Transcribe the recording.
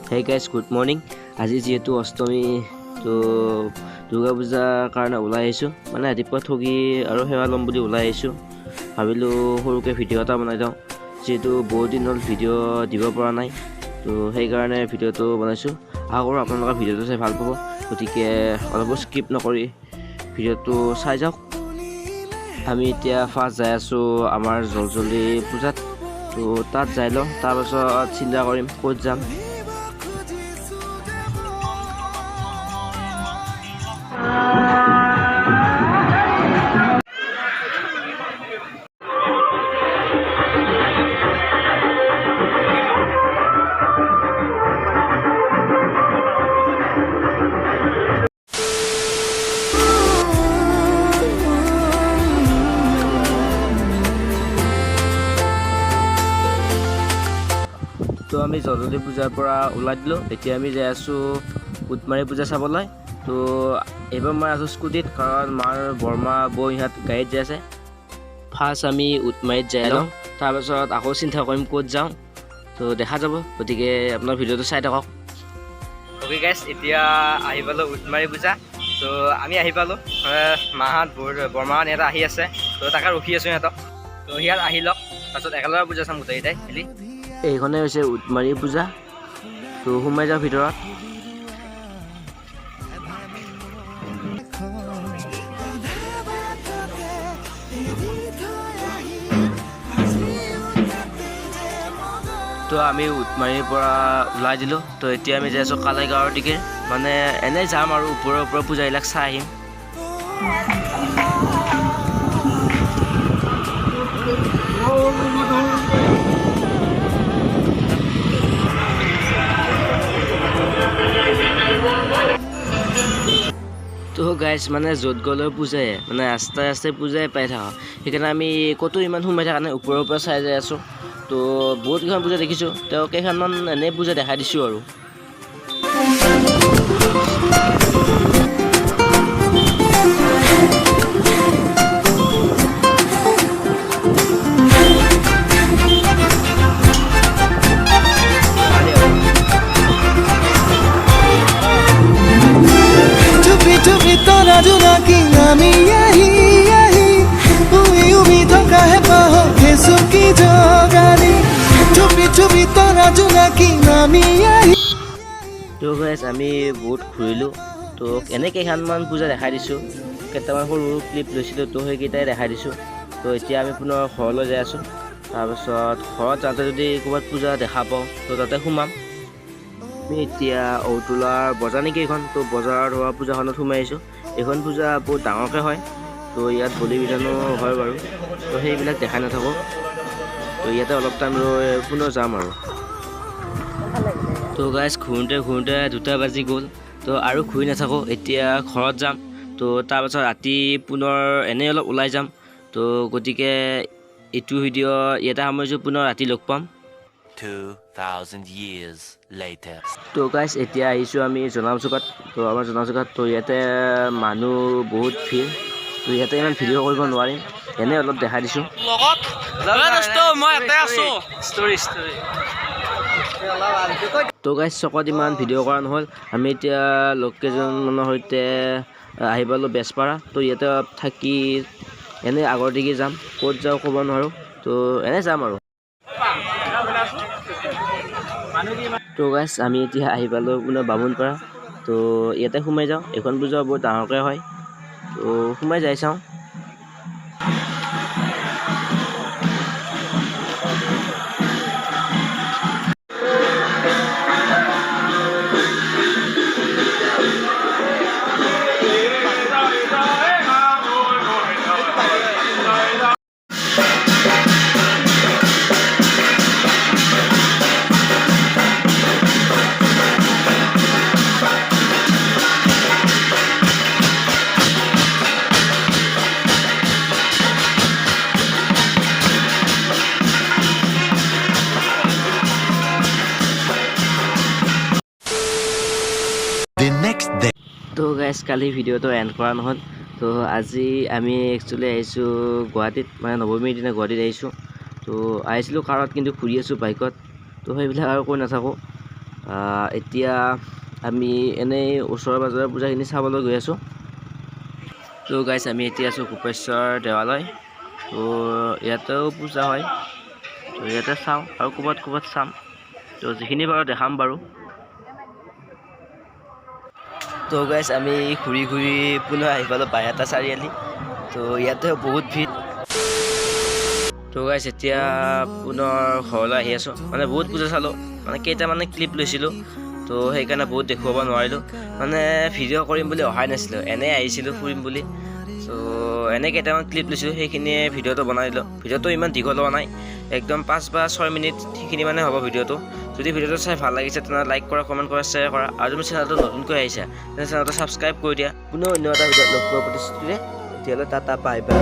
Hey guys, good morning. আজি যেহেতু অষ্টমী তো দুৰ্গা পূজাৰ কাৰণে ওলাই আহিছোঁ মানে ৰাতিপুৱা ঠগি আৰু সেৱা ল'ম বুলি ওলাই আহিছোঁ ভাবিলোঁ সৰুকৈ ভিডিঅ' এটা বনাই দিওঁ যেহেতু বহুত দিন হ'ল ভিডিঅ' দিব পৰা নাই তো সেইকাৰণে ভিডিঅ'টো বনাইছোঁ আশা কৰোঁ আপোনালোকে ভিডিঅ'টো চাই ভাল পাব গতিকে অলপো স্কিপ নকৰি ভিডিঅ'টো চাই যাওক আমি এতিয়া ফাৰ্ষ্ট যাই আছোঁ আমাৰ জলজলি পূজাত তো তাত যাই লওঁ তাৰপাছত চিন্তা কৰিম ক'ত যাম তো আমি জলজলি পূজাৰ পৰা ওলাই দিলোঁ এতিয়া আমি যাই আছোঁ উটমাৰী পূজা চাবলৈ তো এইবাৰ মই আছোঁ স্কুটিত কাৰণ মাৰ বৰমা বৌ ইহঁত গাড়ীত যাই আছে ফাৰ্ষ্ট আমি উটমাৰীত যাই লওঁ তাৰপাছত আকৌ চিন্তা কৰিম ক'ত যাওঁ তো দেখা যাব গতিকে আপোনাৰ ভিডিঅ'টো চাই থাকক অ'কে গাইছ এতিয়া আহি পালোঁ উটমাৰী পূজা তো আমি আহি পালোঁ মাহঁত বৰমাহঁত ইহঁত আহি আছে তো তাকে ৰখি আছোঁ সিহঁতক তো সিহঁত আহি লওক তাৰপিছত একেলগে পূজা চাম গোটেইকেইটাই খেলি এইখনে হৈছে উটমাৰী পূজা তো সোমাই যাওঁ ভিতৰত তো আমি উটমাৰীৰ পৰা ওলাই দিলোঁ তো এতিয়া আমি যাই আছোঁ কালাইগাঁৱৰ দিকে মানে এনেই যাম আৰু ওপৰৰ পূজাবিলাক চাই আহিম তো গাইজ মানে য'ত গ'লেও পূজাই মানে ৰাস্তাই ৰাস্তাই পূজাই পাই থাকা সেইকাৰণে আমি ক'তো ইমান সোমাই থকা নাই ওপৰৰ পৰা চাই যাই আছোঁ তো বহুত কেইখন পূজা দেখিছোঁ তেওঁ কেইখনমান এনেই পূজা দেখাই দিছোঁ আৰু তো গাইজ আমি বহুত ঘূৰিলোঁ তো এনে কেইখনমান পূজা দেখাই দিছোঁ কেইটামান সৰু সৰু ক্লিপ লৈছিলোঁ তো সেইকেইটাই দেখাই দিছোঁ তো এতিয়া আমি পুনৰ ঘৰলৈ যাই আছোঁ তাৰপাছত ঘৰত যাওঁতে যদি ক'ৰবাত পূজা দেখা পাওঁ তো তাতে সোমাম আমি এতিয়া ঔটোলাৰ বজাৰ নেকি এইখন তো বজাৰত হোৱা পূজাখনত সোমাই আহিছোঁ এইখন পূজা বহুত ডাঙৰকৈ হয় তো ইয়াত বলি বিধানো হয় বাৰু তো সেইবিলাক দেখাই নাথাকোঁ তো ইয়াতে অলপ টাইম ৰৈ পুনৰ যাম আৰু তো গাইজ ঘূৰোঁতে 2টা বাজি গ'ল তো আৰু ঘূৰি নাথাকোঁ এতিয়া ঘৰত যাম তো তাৰপাছত ৰাতি পুনৰ এনেই অলপ ওলাই যাম তো গতিকে এইটো ভিডিঅ' ইয়াতে সামৰিছোঁ পুনৰ ৰাতি লগ পাম 2000 years later তো গাইজ এতিয়া আহিছোঁ আমি জনামচুকাত তো আমাৰ জনামচুকাত তো ইয়াতে মানুহ বহুত ভিৰ তো ইয়াতে ইমান ভিডিঅ' কৰিব নোৱাৰিম এনেই অলপ দেখাই দিছোঁ তো গাইজ চকত ইমান ভিডিঅ' কৰা নহ'ল আমি এতিয়া লগ কেইজনমানৰ সৈতে আহি পালোঁ বেজপাৰা তো ইয়াতে থাকি এনেই আগৰ দিকে যাম ক'ত যাওঁ ক'ব নোৱাৰোঁ তো এনেই যাম আৰু তো গাইজ আমি এতিয়া আহি পালোঁ পুনৰ বামুণপাৰা তো ইয়াতে সোমাই যাওঁ এইখন পূজা বহুত ডাঙৰকৈ হয় তো সোমাই যাই চাওঁ তো গাইজ কালি ভিডিঅ'টো এণ্ড কৰা নহ'ল তো আজি আমি একচুৱেলি আহিছোঁ গুৱাহাটীত মানে নৱমীৰ দিনা গুৱাহাটীত আহিছোঁ তো আহিছিলোঁ কাৰত কিন্তু ঘূৰি আছোঁ বাইকত তো সেইবিলাক আৰু কৈ নাথাকোঁ এতিয়া আমি এনেই ওচৰৰ পাজৰৰ পূজাখিনি চাবলৈ গৈ আছোঁ। তো গাইছ আমি এতিয়া আছোঁ কোপেশ্বৰ দেৱালয়। তো ইয়াতেও পূজা হয়, তো ইয়াতে চাওঁ আৰু ক'ৰবাত চাম, তো যিখিনি বাৰু দেখাম বাৰু। তো গাইছ আমি ঘূৰি পুনৰ আহি পালোঁ বাইহাটা চাৰিআলি। তো ইয়াতেও বহুত ভিৰ। তো গাইছ এতিয়া পুনৰ ঘৰলৈ আহি আছোঁ, মানে বহুত পূজা চালোঁ, মানে কেইটামানে ক্লিপ লৈছিলোঁ, তো সেইকাৰণে বহুত দেখুৱাব নোৱাৰিলোঁ। মানে ভিডিঅ' কৰিম বুলি অহাই নাছিলোঁ, এনেই আহিছিলোঁ ফুৰিম বুলি। তো এনেই কেইটামান ক্লিপ লৈছিলোঁ, সেইখিনিয়ে ভিডিঅ'টো বনাই দিলোঁ। ভিডিঅ'টো ইমান দীঘল হোৱা নাই, একদম 5 বা 6 মিনিট সেইখিনি মানে হ'ব ভিডিঅ'টো। যদি ভিডিঅ'টো চাই ভাল লাগিছে তেনেহ'লে লাইক কৰা, কমেণ্ট কৰা, শ্বেয়াৰ কৰা, আৰু তুমি চেনেলটো নতুনকৈ আহিছা তেনে চেনেলটো ছাবস্ক্ৰাইব কৰি দিয়া। পুনৰ অন্য এটা ভিডিঅ'ত লগ পোৱাৰ প্ৰতিশ্ৰুতিৰে, তেতিয়াহ'লে টাটা বাই বাই।